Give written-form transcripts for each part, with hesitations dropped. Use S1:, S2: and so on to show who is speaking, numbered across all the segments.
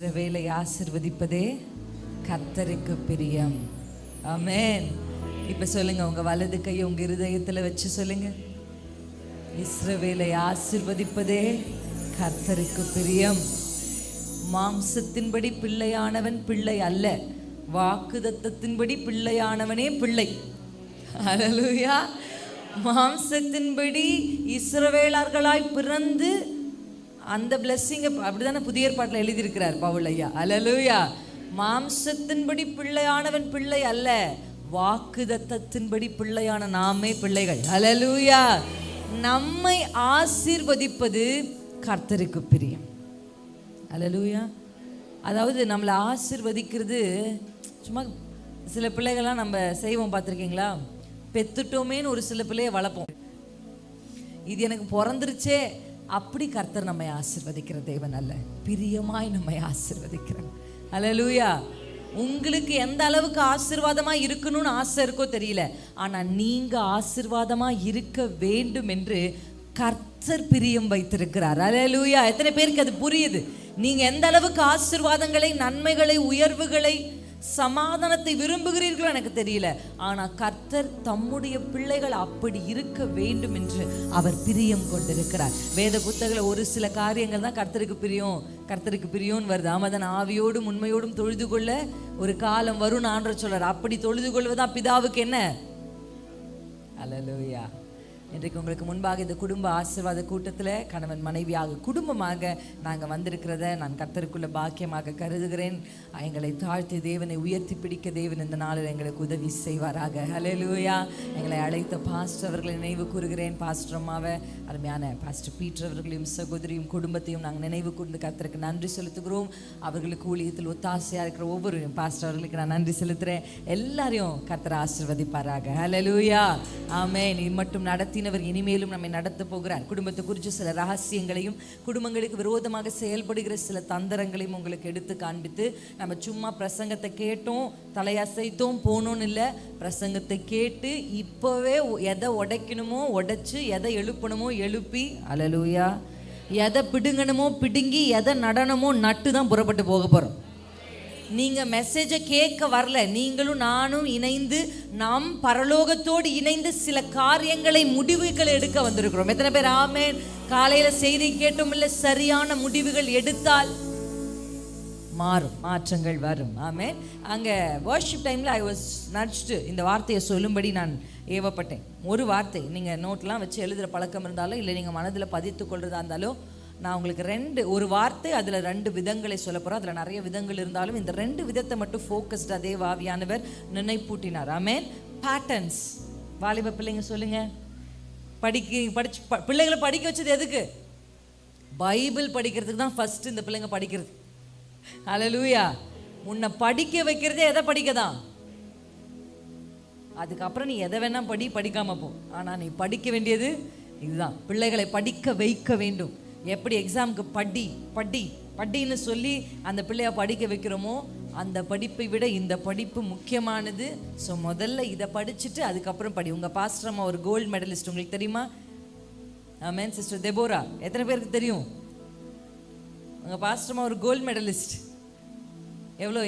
S1: இஸ்ரவேலை ஆசீர்வதிப்பதே கர்த்தருக்கு பிரியம். ஆமென். இப்ப சொல்லுங்க, உங்க வலது கையை உங்க இருதயத்துல வச்சு சொல்லுங்க, இஸ்ரவேலை ஆசீர்வதிப்பதே கர்த்தருக்கு பிரியம். மாம்சத்தின்படி பிள்ளையானவன் பிள்ளை அல்ல, வாக்குதத்தத்தின்படி பிள்ளையானவனே பிள்ளை. ஹல்லேலூயா. மாம்சத்தின்படி இஸ்ரவேலர்களாய் பிறந்து அந்த பிளெஸ்ஸிங்கை அப்படிதானே புதிய ஏற்பாட்டில் எழுதியிருக்கிறார் பவுல் ஐயா. ஹல்லேலூயா. மாம்சத்தின்படி பிள்ளையானவன் பிள்ளை அல்ல, வாக்குதத்தத்தின்படி பிள்ளையான நாமே பிள்ளைகள். ஹல்லேலூயா. நம்மை ஆசீர்வதிப்பது கர்த்தருக்கு பிரியம். ஹல்லேலூயா. அதாவது நம்மளை ஆசீர்வதிக்கிறது சும்மா சில பிள்ளைகள்லாம் நம்ம செய்வோம், பார்த்துருக்கீங்களா? பெத்துட்டோமேன்னு ஒரு சில பிள்ளையை வளர்ப்போம், இது எனக்கு பிறந்துருச்சே. அப்படி கர்த்தர் நம்மை ஆசீர்வதிக்கிற தேவன் அல்ல, பிரியமாய் நம்மை ஆசீர்வதிக்கிறார். ஹல்லேலூயா. உங்களுக்கு எந்த அளவுக்கு ஆசீர்வாதமா இருக்கணும்னு ஆசை இருக்கோ தெரியல, ஆனா நீங்க ஆசீர்வாதமா இருக்க வேண்டும் என்று கர்த்தர் பிரியம் வைத்திருக்கிறார். ஹல்லேலூயா. எத்தனை பேருக்கு அது புரியுது? நீங்க எந்த அளவுக்கு ஆசீர்வாதங்களை, நன்மைகளை, உயர்வுகளை, சமாதானத்தை விரும்புகிறீர்களோ எனக்கு தெரியல, ஆனா கர்த்தர் தம்முடைய பிள்ளைகள் அப்படி இருக்க வேண்டும் என்று அவர் பிரியம் கொண்டிருக்கிறார். வேத புத்தகத்துல ஒரு சில காரியங்கள் தான் கர்த்தருக்கு பிரியம், கர்த்தருக்கு பிரியோன்னு வருது. ஆமதன் ஆவியோடும் உண்மையோடும் தொழுது கொள்ள ஒரு காலம் வரும் ஆண்டவர் சொல்றார். அப்படி தொழுது கொள்வதா பிதாவுக்கு என்ன? ஹல்லேலூயா. இன்றைக்கு உங்களுக்கு முன்பாக இந்த குடும்ப ஆசீர்வாத கூட்டத்தில் கணவன் மனைவியாக குடும்பமாக நாங்கள் வந்திருக்கிறத நான் கர்த்தருக்குள்ள பாக்கியமாக கருதுகிறேன். எங்களை தாழ்த்தி தேவனை உயர்த்தி பிடிக்க தேவன் இந்த நாளில் எங்களுக்கு உதவி செய்வாராக. ஹல்லேலூயா. எங்களை அழைத்த பாஸ்டர் அவர்களை நினைவு கூறுகிறேன். பாஸ்டர் அம்மாவை, அருமையான பாஸ்டர் பீட்டர் அவர்களையும் சகோதரியும் குடும்பத்தையும் நாங்கள் நினைவு கூர்ந்து கர்த்தருக்கு நன்றி செலுத்துகிறோம். அவர்களுக்கு ஊழியத்தில் ஒத்தாசையாக இருக்கிற ஒவ்வொரு பாஸ்டர் அவர்களுக்கு நான் நன்றி செலுத்துகிறேன். எல்லாரையும் கர்த்தர் ஆசீர்வதிப்பாராக. ஹல்லேலூயா. ஆமென். இது மட்டும் நடத்தினவர் இனிமேலும் நம்மை நடத்த போகிறார். குடும்பத்தை குறித்து சில ரகசியங்களையும், குடும்பங்களுக்கு விரோதமாக செயல்படுகிற சில தந்திரங்களையும் உங்களுக்கு எடுத்து காண்பித்து, நம்ம சும்மா பிரசங்கத்தை கேட்டோம் தலையசைத்தோம் போனோன்னு இல்லை, பிரசங்கத்தை கேட்டு இப்போவே எதை உடைக்கணுமோ உடைச்சு, எதை எழுப்பணுமோ எழுப்பி, ஹல்லேலூயா, எதை பிடுங்கணுமோ பிடுங்கி, எதை நடனமோ நட்டு தான் புறப்பட்டு போக போகிறோம். நீங்க மெசேஜை கேட்க வரல, நீங்களும் நானும் இணைந்து நாம் பரலோகத்தோடு இணைந்து சில காரியங்களை, முடிவுகளை எடுக்க வந்திருக்கிறோம். எத்தனை பேர் ஆமென்? காலையில செய்தி கேட்டோம் இல்லை, சரியான முடிவுகள் எடுத்தால் மாறும், மாற்றங்கள் வரும். ஆமென். அங்க வர்ஷிப் டைம்ல ஐ வாஸ் நட்ச்டு, இந்த வார்த்தையை சொல்லும்படி நான் ஏவப்பட்டேன். ஒரு வார்த்தை, நீங்க நோட்லாம் வச்சு எழுதுற பழக்கம் இருந்தாலும் இல்லை நீங்க மனதில் பதித்து கொள்றதா இருந்தாலும், நான் உங்களுக்கு ஒரு வார்த்தை, அதில் 2 விதங்களை சொல்ல போகிறோம். அதில் நிறைய விதங்கள் இருந்தாலும் இந்த 2 விதத்தை மட்டும் ஃபோக்கஸ்டாக தேவ ஆவியானவர் நினைப்பூட்டினார். ஆமென். பேட்டர்ன்ஸ். வாலிப பிள்ளைங்க சொல்லுங்க, படிச்சு பிள்ளைங்களை படிக்க வச்சது எதுக்கு? பைபிள் படிக்கிறதுக்கு தான் ஃபர்ஸ்ட் இந்த பிள்ளைங்க படிக்கிறது. ஹல்லேலூயா. உன்னை படிக்க வைக்கிறதே எதை படிக்க தான். அதுக்கப்புறம் நீ எதை வேணா படிக்காம போ, ஆனால் நீ படிக்க வேண்டியது இதுதான். பிள்ளைகளை படிக்க வைக்க வேண்டும். எப்படி எக்ஸாமுக்கு படின்னு சொல்லி அந்த பிள்ளைய படிக்க வைக்கிறோமோ, அந்த படிப்பை விட இந்த படிப்பு முக்கியமானது. ஸோ முதல்ல இதை படிச்சுட்டு அதுக்கப்புறம் படி. உங்கள் பாஸ்டர் அம்மா ஒரு கோல்டு மெடலிஸ்ட், உங்களுக்கு தெரியுமா? ஆமென். சிஸ்டர் தெபோரா, எத்தனை பேருக்கு தெரியும்? உங்கள் பாஸ்டர் அம்மா ஒரு கோல்டு மெடலிஸ்ட்.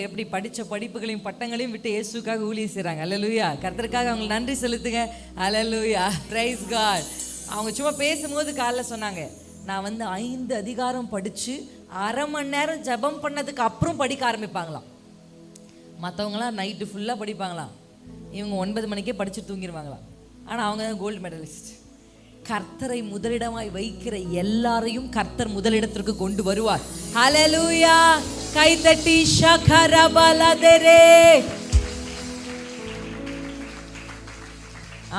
S1: எப்படி படித்த படிப்புகளையும் பட்டங்களையும் விட்டு இயேசுக்காக ஊழியம் செய்கிறாங்க. ஹல்லேலூயா. கர்த்தருக்காக அவங்களுக்கு நன்றி செலுத்துங்க. ஹல்லேலூயா. Praise God. அவங்க சும்மா பேசும்போது காலைல சொன்னாங்க, நான் 5 அதிகாரம் படித்து 1/2 மணி நேரம் ஜெபம் பண்ணதுக்கு அப்புறம் படிக்க ஆரம்பிப்பாங்களாம். மற்றவங்களாம் நைட்டு ஃபுல்லாக படிப்பாங்களாம், இவங்க 9 மணிக்கே படித்து தூங்கிடுவாங்களாம். ஆனால் அவங்க தான் கோல்டு மெடலிஸ்ட். கர்த்தரை முதலிடமாய் வைக்கிற எல்லாரையும் கர்த்தர் முதலிடத்திற்கு கொண்டு வருவார். ஹல்லேலூயா. கைதட்டி ஷகரபலதரே.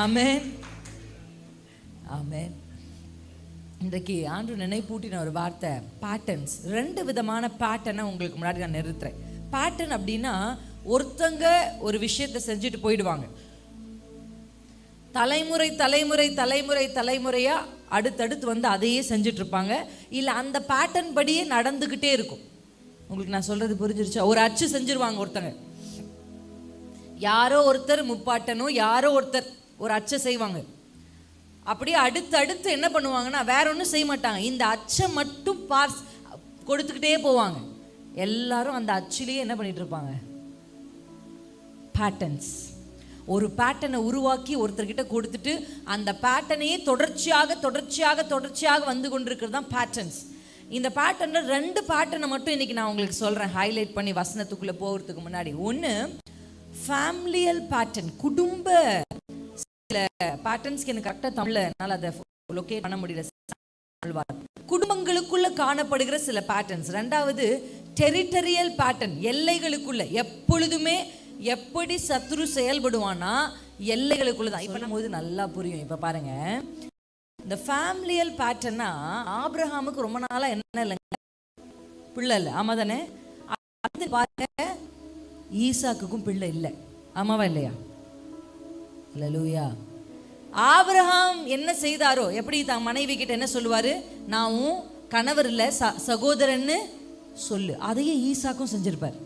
S1: ஆமென். ஆமென். இன்றைக்கு ஆண்டவர் நினைப்பூட்டின ஒரு வார்த்தை பேட்டர்ன்ஸ். 2 விதமான பேட்டர்னை உங்களுக்கு முன்னாடி நான் நிறுத்துறேன். பேட்டர்ன் அப்படின்னா ஒருத்தங்க ஒரு விஷயத்தை செஞ்சுட்டு போயிடுவாங்க, தலைமுறையா அடுத்தடுத்து அதையே செஞ்சுட்டு இருப்பாங்க. இல்லை அந்த பேட்டர்ன் படியே நடந்துக்கிட்டே இருக்கும். உங்களுக்கு நான் சொல்றது புரிஞ்சிருச்சா? ஒரு அச்சு செஞ்சிருவாங்க ஒருத்தங்க, யாரோ ஒருத்தர் முப்பாட்டனோ யாரோ ஒருத்தர் ஒரு அச்சை செய்வாங்க. அப்படியே அடுத்து என்ன பண்ணுவாங்கன்னா வேற ஒன்றும் செய்ய மாட்டாங்க, இந்த அச்சை மட்டும் கொடுத்துக்கிட்டே போவாங்க. எல்லாரும் அந்த அச்சிலேயே என்ன பண்ணிட்டு இருப்பாங்க? பேட்டர்ன்ஸ். ஒரு பேட்டர்னை உருவாக்கி ஒருத்தர்கிட்ட கொடுத்துட்டு அந்த பேட்டர்னையே தொடர்ச்சியாக வந்து கொண்டிருக்கிறது தான் பேட்டர்ன்ஸ். இந்த பேட்டர்ன்ல 2 பேட்டர்னை மட்டும் இன்னைக்கு நான் உங்களுக்கு சொல்றேன், ஹைலைட் பண்ணி வசனத்துக்குள்ள போகிறதுக்கு முன்னாடி. ஒன்று ஃபேமிலியல் பேட்டர்ன், குடும்ப. சில பேட்டர்ன்ஸ்க்கு எனக்கு கரெக்டாக தமிழ்ல என்னால் அதை லொகேட் பண்ண முடியல. குடும்பங்களுக்குள்ள காணப்படுகிற சில பேட்டர்ன்ஸ். 2வது டெரிட்டரியல் பேட்டர்ன், எல்லைகளுக்குள்ள. எப்பொழுதுமே எப்படி சத்துரு செயல்படுவானா எல்லைகளுக்குள்ள தான். இப்போ போது நல்லா புரியும். இப்போ பாருங்க, இந்த ஃபேமிலியல் பேட்டர்னா ஆபிரகாமுக்கு ரொம்ப நாளா என்ன இல்லைங்க, பிள்ளை இல்லை. ஆமா தானே? அது பாருங்க, ஈசாக்குக்கும் பிள்ளை இல்லை. ஆமாவா இல்லையா? அல்லேலூயா. ஆபிரகாம் என்ன செய்தாரோ, எப்படி தான் மனைவி கிட்ட என்ன சொல்லுவாரு, நான் கணவர் இல்லை சகோதரன்னு சொல்லு. அதையே ஈசாக்கும் செஞ்சிருப்பார்.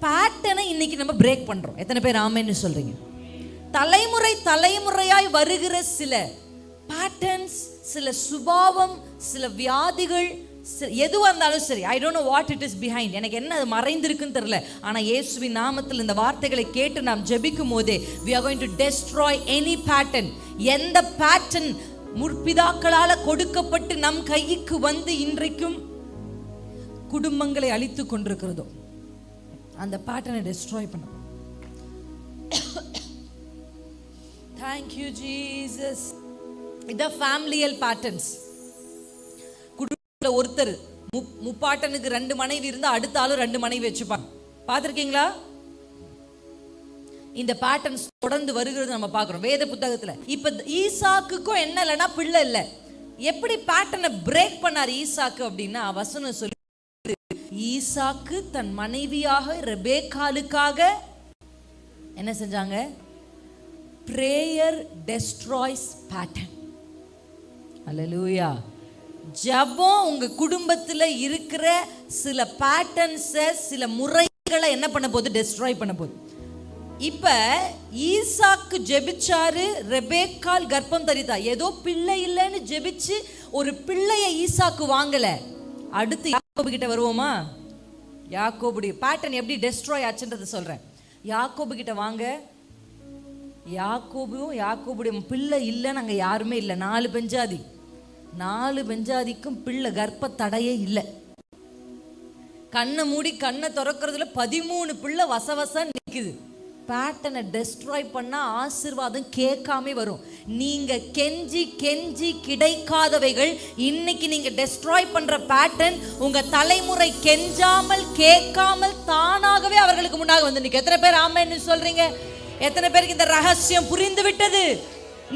S1: பேட்டர்னை இன்னைக்கு நம்ம பிரேக் பண்றோம். எத்தனை பேர் ஆமென்னு சொல்றீங்க? தலைமுறையாய் வருகிற சில பேட்டர்ன்ஸ், சில சுபாவம், சில வியாதிகள், எதுவாக இருந்தாலும் சரி, I don't know what it is behind, எனக்கு என்ன அது மறைந்திருக்குன்னு தெரியல. ஆனால் இயேசுவின் நாமத்தில் இந்த வார்த்தைகளை கேட்டு நாம் ஜெபிக்கும் போதே we are going to destroy any pattern. எந்த பேட்டர்ன் முற்பிதாக்களால் கொடுக்கப்பட்டு நம் கைக்கு வந்து இன்றைக்கும் குடும்பங்களை அழித்து கொண்டிருக்கிறதோ அந்த பேட்டர்னை டெஸ்ட்ராய் பண்ண. Thank you Jesus. இது ஃபேமிலியல் பேட்டர்ன்ஸ். குடும்பத்துல ஒருத்தர் முப்பாட்டனுக்கு 2 மனைவி இருந்தா அடுத்த ஆளு 2 மனைவி வச்சுப்பாங்க. பார்த்திருக்கீங்களா? இந்த பேட்டர்ன்ஸ் தொடர்ந்து வருகிறது நம்ம பார்க்கிறோம் வேத புத்தகத்துல. இப்ப ஈசாக்குக்கும் என்ன இல்லைன்னா பிள்ளை இல்லை. எப்படி பேட்டர்னை பிரேக் பண்ணார் ஈசாக்கு அப்படின்னா, வசனம் சொல்லி ஈசாக்கு தன் மனைவியாக ரெபேக்காளுக்காக என்ன செஞ்சாங்க? Prayer destroys pattern. அல்லேலூயா. ஜெபம் உங்க குடும்பத்துல இருக்கிற சில பேட்டர்ன்ஸை, சில முறைகளை என்ன பண்ண போகுது? டெஸ்ட்ராய் பண்ண போகுது. இப்ப ஈசாக்கு ஜெபிச்சாரு, ரெபேக்காள் கர்ப்பம் தரித்தா. ஏதோ பிள்ளை இல்லைன்னு ஜெபிச்சு ஒரு பிள்ளைய ஈசாக்கு வாங்கல. அடுத்து யாக்கோபு கிட்ட வருவோமா? யாக்கோபுடைய பேட்டர்ன் எப்படி டெஸ்ட்ராய் ஆச்சுன்றது சொல்றேன். யாக்கோபு கிட்ட வாங்க. யாக்கோபுடைய பிள்ளை இல்லைன்னு அங்கே யாருமே இல்லை. 4 பெஞ்சாதி, 4 பெஞ்சாதிக்கும் பிள்ளை கர்ப்ப தடையே இல்லை. கண்ணை மூடி கண்ணை திறக்கிறதுல 13 பிள்ளை வசவச நிற்குது. பேட்டர்னை டெஸ்ட்ராய் பண்ணா ஆசீர்வாதம் கேட்காம வரும். நீங்க கெஞ்சி கெஞ்சி கிடைக்காதவைகள் இன்னைக்கு நீங்க டெஸ்ட்ராய் பண்ற பேட்டர்ன் உங்க தலைமுறை கெஞ்சாமல் கேட்காமல் தானாகவே அவர்களுக்கு முன்னாக வந்து நிற்கும். எத்தனை பேர் ஆமென்னு சொல்றீங்க? எத்தனை பேருக்கு இந்த ரகசியம் புரிந்து விட்டது?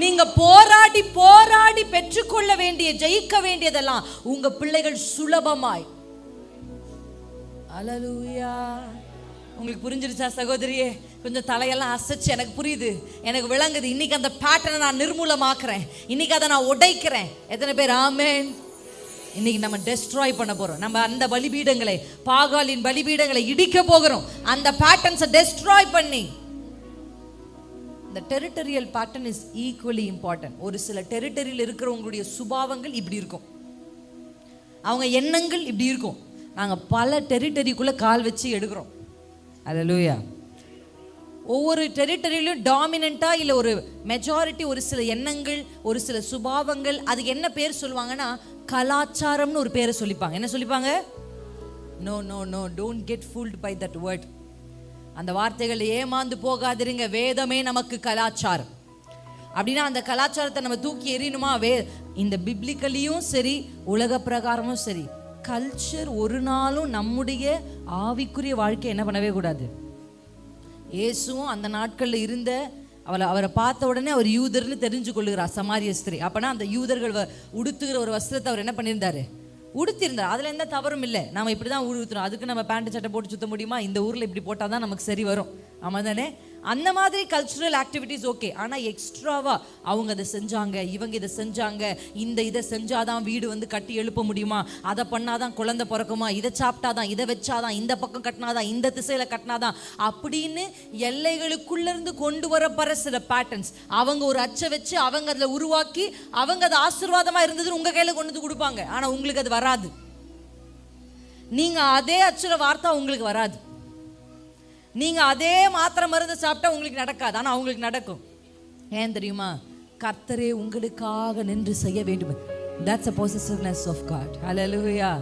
S1: நீங்க போராடி போராடி பெற்றுக்கொள்ள வேண்டிய, ஜெயிக்க வேண்டியதெல்லாம் உங்க பிள்ளைகள் சுலபமாய். அல்லேலூயா. உங்களுக்கு புரிஞ்சிருச்சா சகோதரியே? கொஞ்சம் தலையெல்லாம் அசைச்சு எனக்கு புரியுது, எனக்கு விளங்குது. இன்னைக்கு அந்த பேட்டர்னை நான் நிர்மூலமாக்குறேன், இன்னைக்கு அதை நான் உடைக்கிறேன். எத்தனை பேர் ஆமென்? இன்னைக்கு நம்ம டெஸ்ட்ராய் பண்ண போறோம். நம்ம அந்த பலிபீடங்களை, பாகாலின் பலிபீடங்களை இடிக்க போகிறோம். அந்த பேட்டர்ன்ஸை டெஸ்ட்ராய் பண்ணி. இந்த territorial pattern is equally important. ஒரு சில டெரிட்டரியில் இருக்கிறவங்களுடைய சுபாவங்கள் இப்படி இருக்கும், அவங்க எண்ணங்கள் இப்படி இருக்கும். நாங்கள் பல டெரிட்டரிக்குள்ளே கால் வச்சு எடுக்கிறோம். அல்லேலூயா. ஒவ்வொரு டெரிட்டரியிலும் டாமினண்ட்டாக இல்லை ஒரு மெஜாரிட்டி, ஒரு சில எண்ணங்கள், ஒரு சில சுபாவங்கள், அதுக்கு என்ன பேர் சொல்லுவாங்கன்னா கலாச்சாரம்னு ஒரு பேரை சொல்லிப்பாங்க. என்ன சொல்லிப்பாங்க? No no no, don't get fooled by that word. அந்த வார்த்தைகள் ஏமாந்து போகாதிருங்க. வேதமே நமக்கு கலாச்சாரம். அப்படின்னா அந்த கலாச்சாரத்தை நம்ம தூக்கி எறியணுமா? இந்த பிப்ளிக்கலியும் சரி, உலக பிரகாரமும் சரி, கல்ச்சர் ஒரு நாளும் நம்முடைய ஆவிக்குரிய வாழ்க்கை என்ன பண்ணவே கூடாது. இயேசுவும் அந்த நாட்களில் இருந்த அவரை பார்த்த உடனே அவர் யூதர்னு தெரிஞ்சு கொள்ளுகிறார் சமாரிய ஸ்திரீ. அப்போனா அந்த யூதர்கள் உடுத்துகிற ஒரு வஸ்திரத்தை அவர் என்ன பண்ணியிருந்தாரு? உடுத்திருந்தார். அதில் எந்த தவறும் இல்லை. நம்ம இப்படி தான் உடுத்துறோம், அதுக்கு நம்ம பேண்ட் சட்டை போட்டு சுத்த முடியுமா? இந்த ஊரில் இப்படி போட்டால் தான் நமக்கு சரி வரும். ஆமாம் தானே? அந்த மாதிரி கல்ச்சுரல் ஆக்டிவிட்டிஸ் ஓகே. ஆனால் எக்ஸ்ட்ராவா அவங்க அதை செஞ்சாங்க, இவங்க இதை செஞ்சாங்க, இதை செஞ்சாதான் வீடு வந்து கட்டி எழுப்ப முடியுமா, அதை பண்ணாதான் குழந்தை பிறக்குமா, இதை சாப்பிட்டாதான், இதை வச்சாதான், இந்த பக்கம் கட்டினாதான், இந்த திசையில கட்டினாதான் அப்படின்னு எல்லைகளுக்குள்ளேருந்து கொண்டு வரப்படுற சில பேட்டர்ன்ஸ் அவங்க ஒரு அச்சை வச்சு அவங்க அதில் உருவாக்கி அவங்க அது ஆசீர்வாதமாக இருந்ததுன்னு உங்கள் கையில் கொண்டு வந்து கொடுப்பாங்க. ஆனால் உங்களுக்கு அது வராது. நீங்கள் அதே அச்சுற வார்த்தை உங்களுக்கு வராது. நீங்க அதே மாத்திரை மருந்து சாப்பிட்டா உங்களுக்கு நடக்காது, ஆனா அவங்களுக்கு நடக்கும். ஏன் தெரியுமா? கர்த்தரே உங்களுக்காக நின்று செய்ய வேண்டும். That's a possessiveness of God. Hallelujah.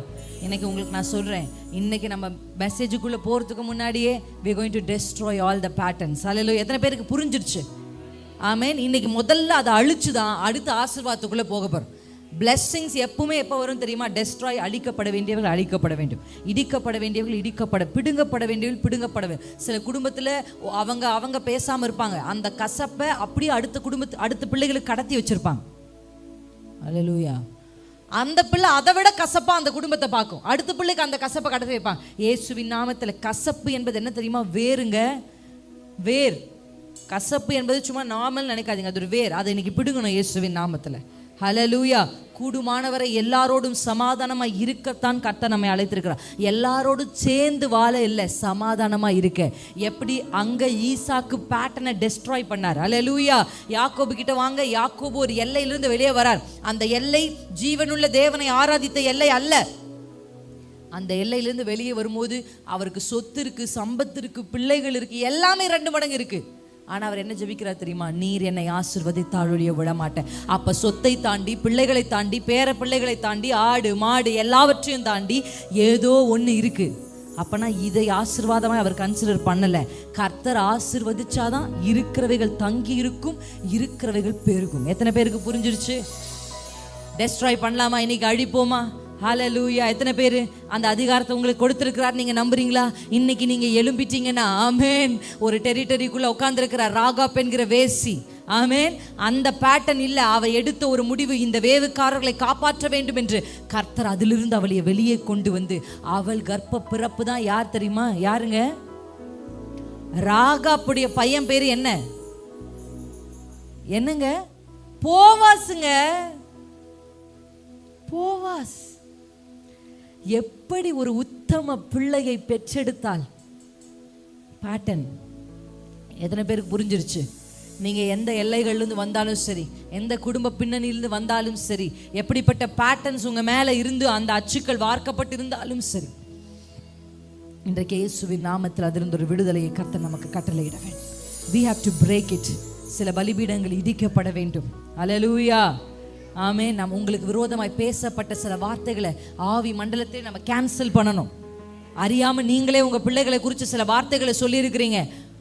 S1: இன்னைக்கு உங்களுக்கு நான் சொல்றேன், இன்னைக்கு நம்ம மெசேஜுக்குள்ள போறதுக்கு முன்னாடியே we are going to destroy all the patterns. Hallelujah. எத்தனை பேருக்கு புரிஞ்சிருச்சு? ஆமென். இன்னைக்கு முதல்ல அதை அழிச்சு தான் அடுத்த ஆசீர்வாதத்துக்குள்ள போக போறோம். பிளெஸ்ஸிங்ஸ் எப்பவுமே எப்போ வரும் தெரியுமா? டெஸ்ட்ராய், அழிக்கப்பட வேண்டியவர்கள் அழிக்கப்பட வேண்டும், இடிக்கப்பட வேண்டியவர்கள் பிடுங்கப்பட வேண்டியவர்கள் பிடுங்கப்பட வேண்டும். சில குடும்பத்தில் அவங்க பேசாமல் இருப்பாங்க, அந்த கசப்பை அப்படியே அடுத்த பிள்ளைகளுக்கு கடத்தி வச்சிருப்பாங்க. அல்லேலூயா. அந்த பிள்ளை அதை விட கசப்பா அந்த குடும்பத்தை பார்க்கும், அடுத்த பிள்ளைக்கு அந்த கசப்பை கடத்தி வைப்பாங்க. இயேசுவின் நாமத்தில் கசப்பு என்பது என்ன தெரியுமா? வேறுங்க, வேர். கசப்பு என்பது சும்மா நார்மல் நினைக்காதீங்க, அது ஒரு வேர். அதை இன்னைக்கு பிடுங்கணும் இயேசுவின் நாமத்தில். ஹல்லேலூயா. கூடுமானவரை எல்லாரோடும் சமாதானமா இருக்கத்தான் கர்த்தர் நம்மை அழைத்திருக்கிறார். எல்லாரோடும் சேர்ந்து வாழ இல்லை, சமாதானமா இருக்க. எப்படி அங்க ஈசாக்கு பேட்டர்னை டெஸ்ட்ராய் பண்ணார். ஹல்லேலூயா. யாக்கோபு கிட்ட வாங்க, யாக்கோபு ஒரு எல்லையிலிருந்து வெளியே வரார். அந்த எல்லை ஜீவனுள்ள தேவனை ஆராதித்த எல்லை அல்ல. அந்த எல்லையிலிருந்து வெளியே வரும்போது அவருக்கு சொத்து இருக்கு, சம்பத்து இருக்கு, பிள்ளைகள் இருக்கு, எல்லாமே 2 மடங்கு இருக்கு. ஆனால் அவர் என்ன ஜெபிக்கிறார் தெரியுமா? நீர் என்னை ஆசீர்வதித்தால் ஒழிய விட மாட்டேன். அப்போ சொத்தை தாண்டி, பிள்ளைகளை தாண்டி, பேர பிள்ளைகளை தாண்டி, ஆடு மாடு எல்லாவற்றையும் தாண்டி ஏதோ ஒன்று இருக்கு. அப்பனா இதை ஆசீர்வாதமாக அவர் கன்சிடர் பண்ணலை. கர்த்தர் ஆசீர்வதிச்சாதான் இருக்கிறவைகள் தங்கி இருக்கும், இருக்கிறவைகள் பெருகும். எத்தனை பேருக்கு புரிஞ்சிருச்சு? டெஸ்ட்ராய் பண்ணலாமா? இன்னைக்கு அழிப்போமா? ஹல்லேலூயா. எத்தனை பேர் அந்த அதிகாரத்தை உங்களுக்கு கொடுத்திருக்கிறார்? நீங்க நம்புறீங்களா? இன்னைக்கு நீங்க எழும்பிட்டீங்கன்னா ஆமேன். ஒரு டெரிட்டரிக்குள்ள உட்கார்ந்துருக்கிறார் ராகாப் என்கிற வேசி. ஆமேன். அந்த பேட்டர்ன் இல்லை, அவ எடுத்த ஒரு முடிவு, இந்த வேவுக்காரர்களை காப்பாற்ற வேண்டும் என்று. கர்த்தர் அதிலிருந்து அவளை வெளியே கொண்டு வந்து, அவள் கர்ப்ப பிறப்பு தான் யார் தெரியுமா? யாருங்க? ராகாப்புடைய பையன் பேரு என்னங்க? போவாசுங்க. போவாஸ் எப்படி ஒரு உத்தம பிள்ளையை பெற்றெடுத்தால் பேட்டர்ன். எத்தனை பேருக்கு புரிஞ்சிருச்சு? நீங்க எந்த எல்லைகள்லேருந்து வந்தாலும் சரி, எந்த குடும்ப பின்னணியிலிருந்து வந்தாலும் சரி, எப்படிப்பட்ட பேட்டர்ன்ஸ் உங்க மேல இருந்து அந்த அச்சுக்கள் வார்க்கப்பட்டு இருந்தாலும் சரி, இன்றைக்கு இயேசுவின் நாமத்தில் அதிலிருந்து ஒரு விடுதலையை கர்த்தர் நமக்கு கட்டளையிட வேண்டும். We have to break it. சில பலிபீடங்கள் இடிக்கப்பட வேண்டும். அல்லேலூயா. ஆமென். நம்ம உங்களுக்கு விரோதமாய் பேசப்பட்ட சில வார்த்தைகளை ஆவி மண்டலத்தை நம்ம கேன்சல் பண்ணணும். அறியாம நீங்களே உங்க பிள்ளைகளை குறித்து சில வார்த்தைகளை சொல்லியிருக்கிறீங்க.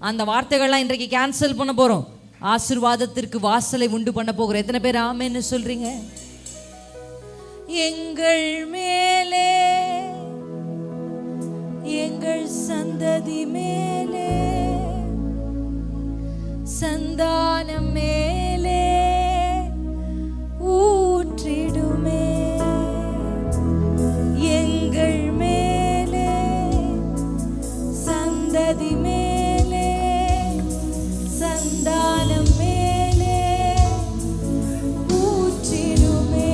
S1: அந்த வார்த்தைகள்லாம் இன்றைக்கு கேன்சல் பண்ண போறோம். ஆசீர்வாதத்திற்கு வாசலை உண்டு பண்ண போகிறோம். எத்தனை பேர் ஆமென்னு சொல்றீங்க? எங்கள் மேலே, எங்கள் சந்ததி மேலே, சந்தானம் மேலே ஊற்றிடுமே. எங்கள் மேலே, சந்ததி மேலே, சந்தானம் மேலே ஊற்றிடுமே.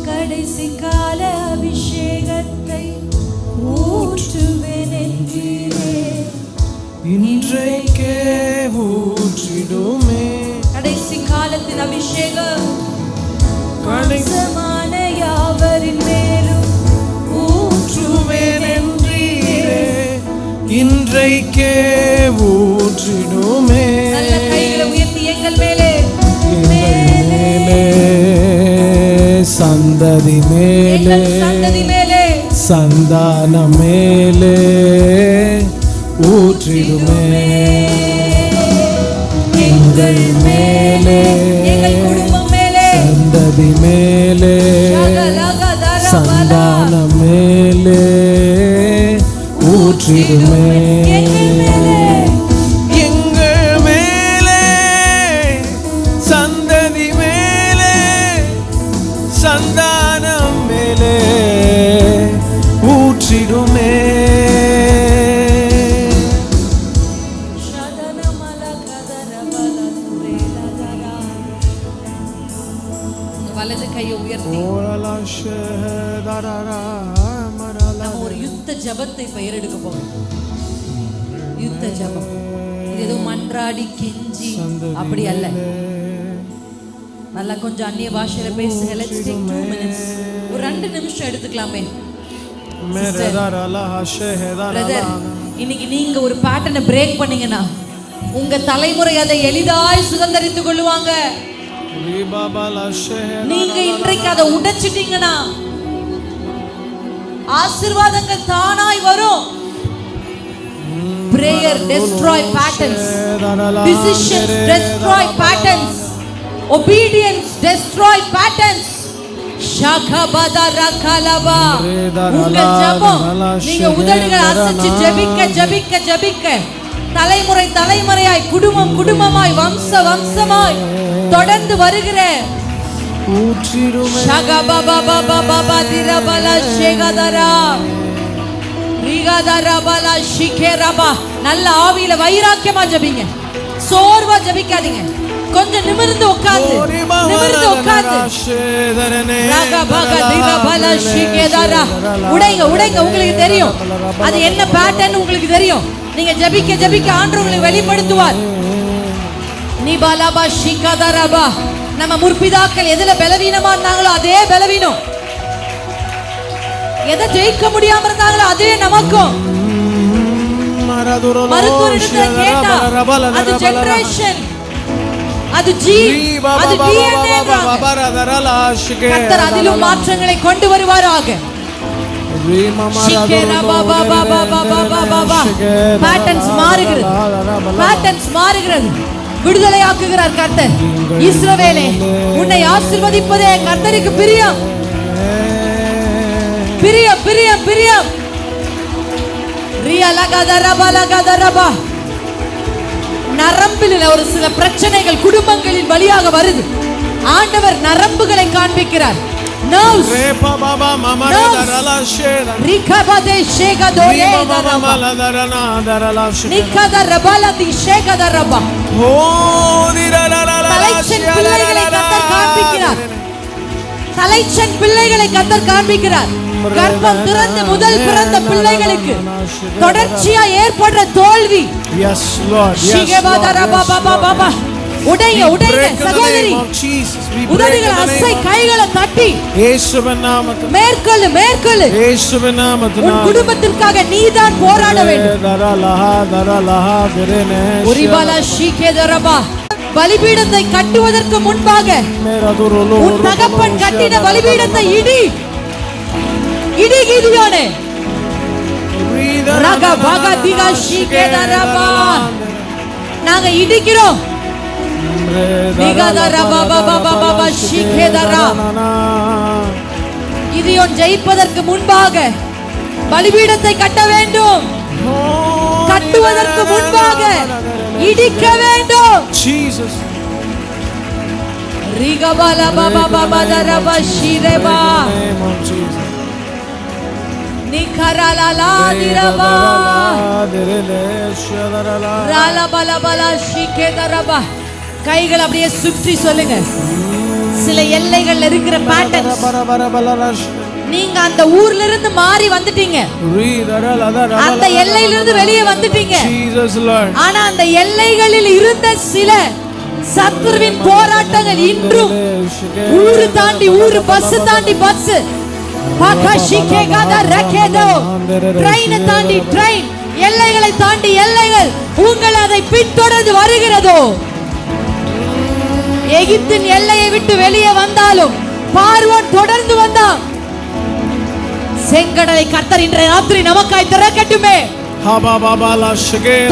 S1: கடைசி கால அபிஷேகத்தை ஊற்றுவேன் என்றீரே,
S2: இன்றைக்கே ஊற்றிடுமே.
S1: கடைசி காலத்தின் அபிஷேகம் கடைசமான யாவரின் மேலும் ஊற்றுவேன் என்றீரே,
S2: இன்றைக்கே ஊற்றிடுமே.
S1: நல்ல கைகளை உயர்த்தி எங்கள் மேலே,
S2: மேலே, சந்ததி மேலே,
S1: சந்ததி மேலே,
S2: சந்தானம் மேலே ஊற்றிடுமே. எங்கள் மேலே,
S1: எங்கள் குடும்பம் மேலே,
S2: சந்ததி மேலே, சந்தானம் மேலே ஊற்றிடுமே. எங்கள் மேலே, சந்ததி மேலே, சந்தானம் மேலே ஊற்றிடுமே.
S1: வலது கையை உயர்த்தி நம்ம ஒரு யுத்த ஜபத்தை பெயரெடுக்க போறோம். யுத்த ஜபம். இது ஏதோ மன்றாடி கெஞ்சி அப்படி அல்ல. நல்லா கொஞ்சம் அந்நிய பாஷையில பேசுங்க. Let's take 2 minutes. ஒரு 2 நிமிஷம் எடுத்துக்கலாமே. பிரதர், இன்னைக்கு நீங்க ஒரு பேட்டர்னை பிரேக் பண்ணீங்கன்னா உங்க தலைமுறை அதை எளிதாய் சுதந்தரித்துக் கொள்ளுவாங்க. நீங்க இன்றைக்கு அதை உடைச்சிட்டீங்கன்னா ஆசீர்வாதங்கள் தானாய் வரும். Prayer destroy patterns. Decisions destroy patterns. Obedience destroy patterns. Shakabada rakalaba. உங்க ஜெபம் நீங்க உதடுகளை அசைச்சு ஜெபிக்க ஜெபிக்க ஜெபிக்க தலைமுறை தலைமுறையாய் குடும்பம் குடும்பமாய் வம்ச வம்சமாய் தொடர்ந்து வருகிற ஷகபபபபபப திரபல ஷேகதரா ரிகதரபல ஷிகேரபா. நல்ல ஆவியில வைராக்கியமா ஜெபிங்க. சோர்வா ஜெபிக்காதீங்க. கொஞ்சம் நிமிர்ந்து உட்கார்ந்து உடைங்க உடைங்க. உங்களுக்கு தெரியும் அது என்ன பேட்டர்ன், உங்களுக்கு தெரியும். நீங்க ஜெபிக்க ஜெபிக்க ஆண்டவர் உங்களுக்கு வெளிப்படுத்துவார். நிபாலபா ஷிகதரபா. நம்ம முற்பிதாக்கள் எதுல பலவீனமா இருந்தாங்களோ அதே பலவீனம், எதை ஜெயிக்க முடியாம இருந்தாங்களோ அதே நமக்கும். மருத்துவரிடத்துல கேட்டா அது ஜெனரேஷன், அது ஜீன், அது டிஎன்ஏ. கர்த்தர் அதிலும் மாற்றங்களை கொண்டு வருவாராக. பேட்டர்ன்ஸ் மாறுகிறது, பேட்டர்ன்ஸ் மாறுகிறது. விடுதலையாக்குகிறார் கர்த்தர். இஸ்ரவேலே, உன்னை ஆசீர்வதிப்பதே கர்த்தருக்கு பிரியம், பிரியம், பிரியம், பிரியம். நரம்பில் ஒரு சில பிரச்சனைகள் குடும்பங்களின் வழியாக வருது. ஆண்டவர் நரம்புகளை காண்பிக்கிறார். தலைச்சன் பிள்ளைகளை கர்த்தர் காண்பிக்கிறார். கர்ப்பம் திறந்த முதல் பிறந்த பிள்ளைகளுக்கு தொடர்ச்சியா ஏற்படுற தோல்வி. உடைய உடைய சகோதரி, உதடுகளை அசை, கைகளை தட்டி மேற்கொள்ளு மேற்கொள்ளு. உன் குடும்பத்திற்காக நீதான் போராட வேண்டும். பலிபீடத்தை கட்டுவதற்கு முன்பாக உன் தகப்பன் கட்டின பலிபீடத்தை இடி இடி கிதியோனே. நாங்க இடிக்கிறோம். கிதியோன் ஜெயிப்பதற்கு முன்பாக பலிபீடத்தை கட்ட வேண்டும். கட்டுவதற்கு முன்பாக இடிக்க வேண்டும். கைகள் அப்படியே சுற்றி சொல்லுங்க. சில எல்லைகள் இருக்கிற பேட்டர்ன்ஸ், நீங்க அந்த ஊர்ல இருந்து மாறி வந்துட்டீங்க, அந்த எல்லையில இருந்து வெளியே வந்துட்டீங்க. ஆனா அந்த எல்லைகளில் இருந்த சில சத்துருவின் போராட்டங்கள் இன்றும் ஊரு தாண்டி ஊரு, பஸ் தாண்டி பஸ், தாண்டி ட்ரெயின், எல்லைகளை தாண்டி எல்லைகள் உங்கள் அதை பின்தொடர்ந்து வருகிறதோ. எகிப்தின் எல்லையை விட்டு வெளியே வந்தாலும் பார்வோன் தொடர்ந்து வந்தான். செங்கடலை கர்த்தர் இன்றைய ராத்திரி நமக்காய் திறக்கட்டுமே.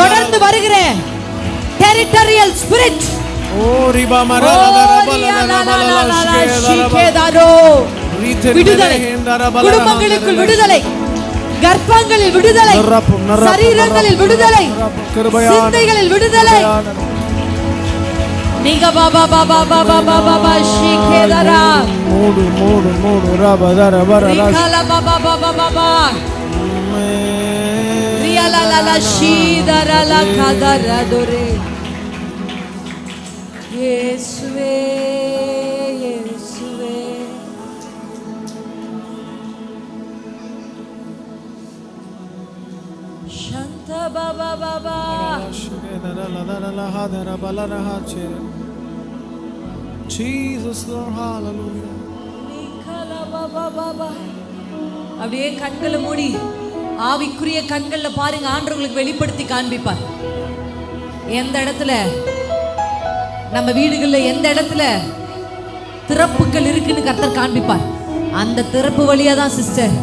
S1: தொடர்ந்து வருகிற டெரிட்டரியல் ஸ்பிரிட், விடுதலை, குடும்பங்களுக்குள் விடுதலை, கர்ப்பங்களில் விடுதலை, சரீரங்களில் விடுதலை, சிந்தைகளில் விடுதலை. நீங்க பாபா பாபா பாபா பாபா பாபா ஷிகேதரா மூடு மூடு மூடு ரபதர பரல கல பாபா பாபா பாபா ரியலா லா ஷீதரா லா கதரா துரே. இயேசுவே இயேசுவே
S2: Jesus, Lord, hallelujah.
S1: அப்படியே கண்களை மூடி ஆவிக்குரிய கண்கள்ல பாருங்க, ஆண்டவர்களுக்கு வெளிப்படுத்தி காண்பிப்பார். எந்த இடத்துல நம்ம வீடுகள்ல எந்த இடத்துல திறப்புகள் இருக்குன்னு கர்த்தர் காண்பிப்பார். அந்த திறப்பு வழியா தான் சிஸ்டர்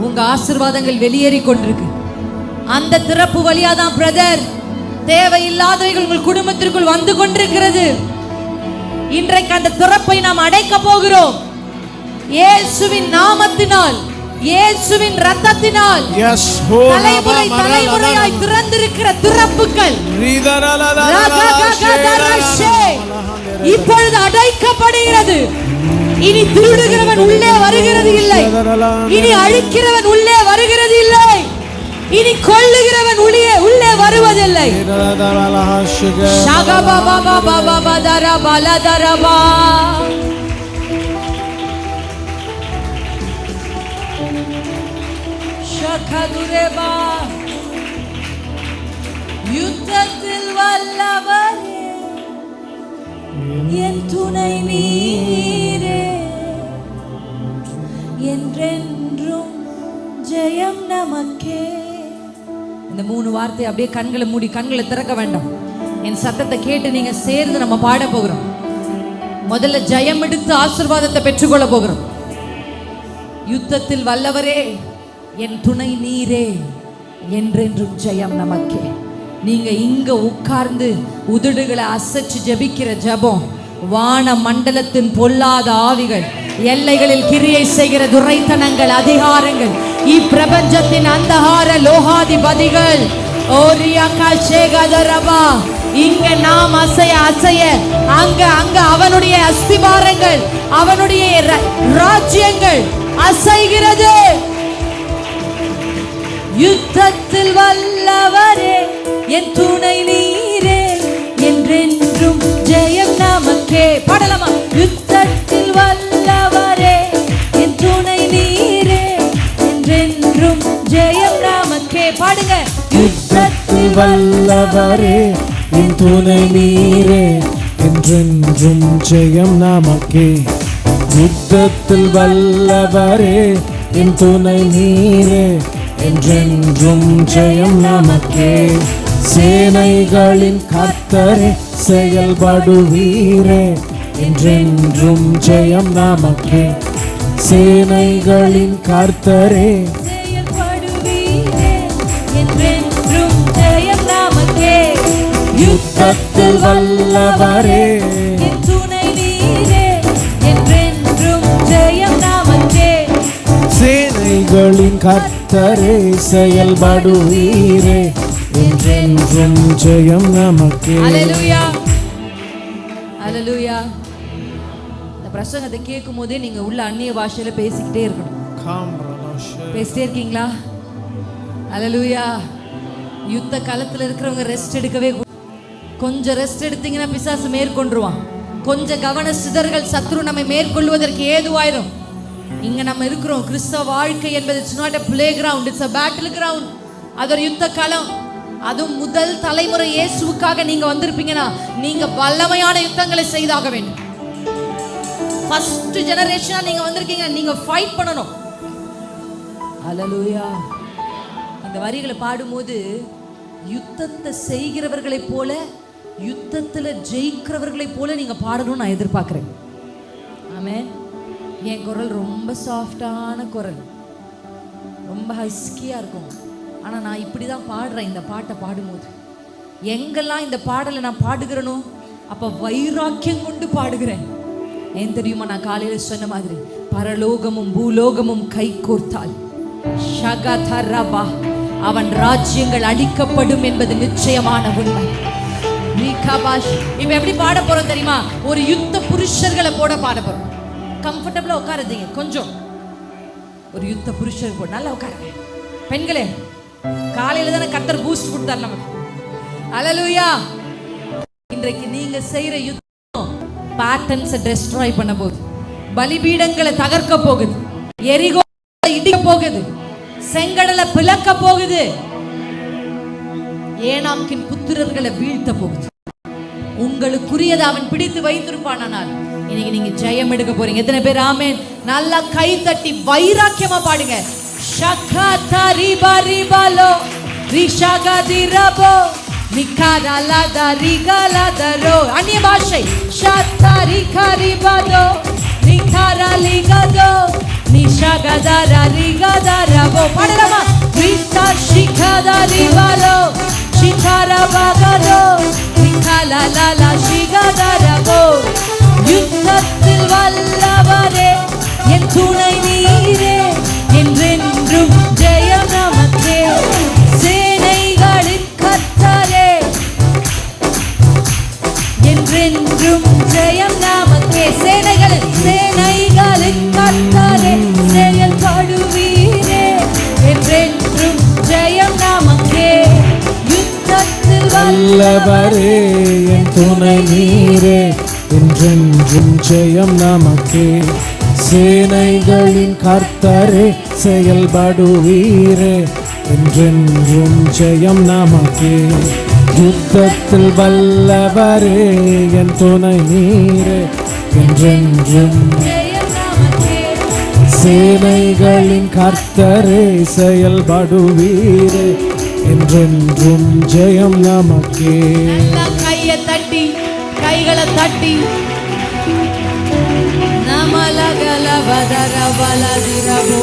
S1: உங்க ஆசீர்வாதங்கள் வெளியேறி கொண்டிருக்கு. அந்த திறப்பு வழியா தான் பிரதர் தேவையில்லாதவைகள் உங்கள் குடும்பத்திற்குள் வந்து கொண்டிருக்கிறது. இன்றைக்கு அந்த திறப்பை நாம் அடைக்க போகிறோம். இயேசுவின் நாமத்தினால், இயேசுவின் இரத்தத்தினால் தலைமுறை தலைமுறையாய் திறந்திருக்கிற திறப்புகள் இப்பொழுது அடைக்கப்படுகிறது. இனி திருடுகிறவன் உள்ளே வருகிறது இல்லை, இனி அழிக்கிறவன் உள்ளே வருகிறது இல்லை, இனி கொல்லுகிறவன் உள்ளே வருவதில்லை. யுத்தத்தில் வல்லவரே என் துணை நீரே, என்றென்றும் ஜெயம் நமக்கே. இந்த 3 வார்த்தை அப்படியே கண்களை மூடி, கண்களை திறக்க வேண்டாம். என் சத்தத்தை கேட்டு நீங்க சேர்ந்து நம்ம பாட போகிறோம். முதல்ல ஜெயம் எடுத்து ஆசீர்வாதத்தை பெற்றுக்கொள்ள போகிறோம். யுத்தத்தில் வல்லவரே என் துணை நீரே, என்றென்றும் ஜெயம் நமக்கே. நீங்க இங்க உட்கார்ந்து உதடுகளை அசைச்சு ஜெபிக்கிற ஜெபம் வான மண்டலத்தின் பொல்லாத ஆவிகள், எல்லைகளில் கிரியை செய்கிற துரைத்தனங்கள், அதிகாரங்கள், இப்பிரபஞ்சத்தின் அந்தகார லோகாதிபதிகள் இங்க நாம் அசைய அங்க அவனுடைய அஸ்திபாரங்கள், அவனுடைய ராஜ்யங்கள் அசைகிறது. யுத்தத்தில் வல்லவரே என் துணை நீரே, என்றென்றும் ஜெயம் நமக்கே. பாடலாமா? யுத்தத்தில் வல்லவரே என் துணை நீரே, என்றென்றும் ஜெயம் நமக்கே. பாடுங்க.
S2: யுத்தத்தில் வல்லவரே என் துணை நீரே, என்றென்றும் ஜெயம் நமக்கே. யுத்தத்தில் வல்லவரே என் துணை நீரே, என்றென்றும் ஜெயம் நமக்கே. சேனைகளின் கர்த்தரே செயல்படுவீரே, என்றென்றும் ஜெயம் நமக்கே. சேனைகளின் கர்த்தரே
S1: செயல்படுவீரே, என்றென்றும் ஜெயம் நமக்கே.
S2: யுத்தத்தில் வல்லவரே
S1: என் துணை நீரே, என்றென்றும் ஜெயம் நமக்கே.
S2: சேனைகளின் கர்த்தரே செயல்படுவீரே, என்றென்றும் ஜெயம் நமக்கே.
S1: அல்லேலூயா, அல்லேலூயா. இந்த பிரசங்கத்தை கேட்கும் போதே நீங்க உள்ள அந்நிய பாஷையில பேசிக்கிட்டே இருக்கணும். பேசிட்டே இருக்கீங்களா? அல்லேலூயா. யுத்த காலத்துல இருக்கிறவங்க ரெஸ்ட் எடுக்கவே, கொஞ்சம் ரெஸ்ட் எடுத்தீங்கன்னா பிசாசு மேற்கொண்டுருவான். கொஞ்சம் கவன சிதறல் சத்ரு நம்மை மேற்கொள்வதற்கு ஏதுவாயிரும். இங்க நம்ம இருக்கிறோம். கிறிஸ்தவ வாழ்க்கை என்பது it's not a playground, it's a battle ground. அது ஒரு யுத்த களம். அதுவும் முதல் தலைமுறை இயேசுவுக்காக நீங்க வந்திருப்பீங்கன்னா நீங்க வல்லமையான யுத்தங்களை செய்தாக வேண்டும். ஃபர்ஸ்ட் ஜெனரேஷனா நீங்க வந்திருக்கீங்க, நீங்க ஃபைட் பண்ணணும். அல்லேலூயா. இந்த வரிகளை பாடும்போது யுத்தத்தை செய்கிறவர்களை போல, யுத்தத்துல ஜெயிக்கிறவர்களை போல நீங்க பாடணும்னு நான் எதிர்பார்க்கிறேன். ஆமென். என் குரல் ரொம்ப சாஃப்டான குரல், ரொம்ப ஹஸ்கியா இருக்கும். ஆனா நான் இப்படி தான் பாடுறேன். இந்த பாட்டை பாடும்போது எங்கெல்லாம் இந்த பாடலை நான் பாடுகிறேனோ அப்ப வைராக்கியம் கொண்டு பாடுகிறேன். ஏன் தெரியுமா? நான் காலையில சொன்ன மாதிரி பரலோகமும் பூலோகமும் கை கோர்த்தால் ஷகதரபா அவன் ராஜ்யங்கள் அழிக்கப்படும் என்பது நிச்சயமான உண்மை. இப்ப எப்படி பாட போறோம் தெரியுமா? ஒரு யுத்த புருஷர்களை போட பாட போறோம். கம்ஃபர்டபுளா உட்காருதீங்க. கொஞ்சம் ஒரு யுத்த புருஷர் போட நல்லா உட்காருங்க. பெண்களே, காலையில தானே கர்த்தர் பூஸ்ட் கொடுத்தார் நமக்கு. அல்லேலூயா. இன்றைக்கு நீங்க செய்யற யுத்தம் பேட்டர்ன்ஸை டெஸ்ட்ராய் பண்ண போகுது, பலிபீடங்களை தகர்க்க போகுது, எரிகோ இடிக்க போகுது, செங்கடலை பிளக்க போகுது. ஏனாக்கின் புத்திரர்களை வீழ்த்த போகுது. உங்களுக்குரியதை அவன் பிடித்து வைத்திருப்பானால் இன்னைக்கு நீங்க ஜெயம் எடுக்க போறீங்க. எத்தனை பேர் ஆமென்? நல்லா கை தட்டி வைராக்கியமா பாடுங்க. ஷகதரிபரிபலோ ரிஷகதிரபோ நிகரலதரிகலதரோ. அந்நிய பாஷை. ஷத்தரிகரிபதோ நிகரலிகதோ நிஷகதரரிகதரபோ. பாடலாமா? ரிஷகதரிபலோ சிகரபகதோ நிகலலல சிகதரபோ. யுத்தத்தில் வல்லவரே என் துணை நீரே, என்றென்றும் ஜெயம் நமக்கே. சேனைகளின் கர்த்தரே, என்றென்றும் ஜெயம் நமக்கே. சேனைகளின் கர்த்தரே, செயல்படுவீரே, என்றென்றும் ஜெயம் நமக்கே. யுத்தத்தில்
S2: வல்லவரே என் துணை நீரே, என்றென்றும் ஜெயம் நமக்கே. சேனைகளின் கர்த்தரே, செயல்படுவீரே, என்றென்றும் ஜெயம் நமக்கே. யுத்தத்தில் வல்லவரே என் துணை நீரே, என்றென்றும்
S1: ஜெயம் நமக்கே.
S2: சேனைகளின் கர்த்தரே, செயல்படுவீரே, என்றென்றும் ஜெயம் நமக்கே.
S1: கையை தட்டி, கைகளை தட்டி. நமலகலவதரவலதிரபோ.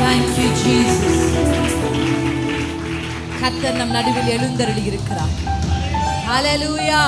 S1: Thank you Jesus. கர்த்தர் நம் நடுவில் எழுந்தருளி இருக்கிறார். ஹalleluya.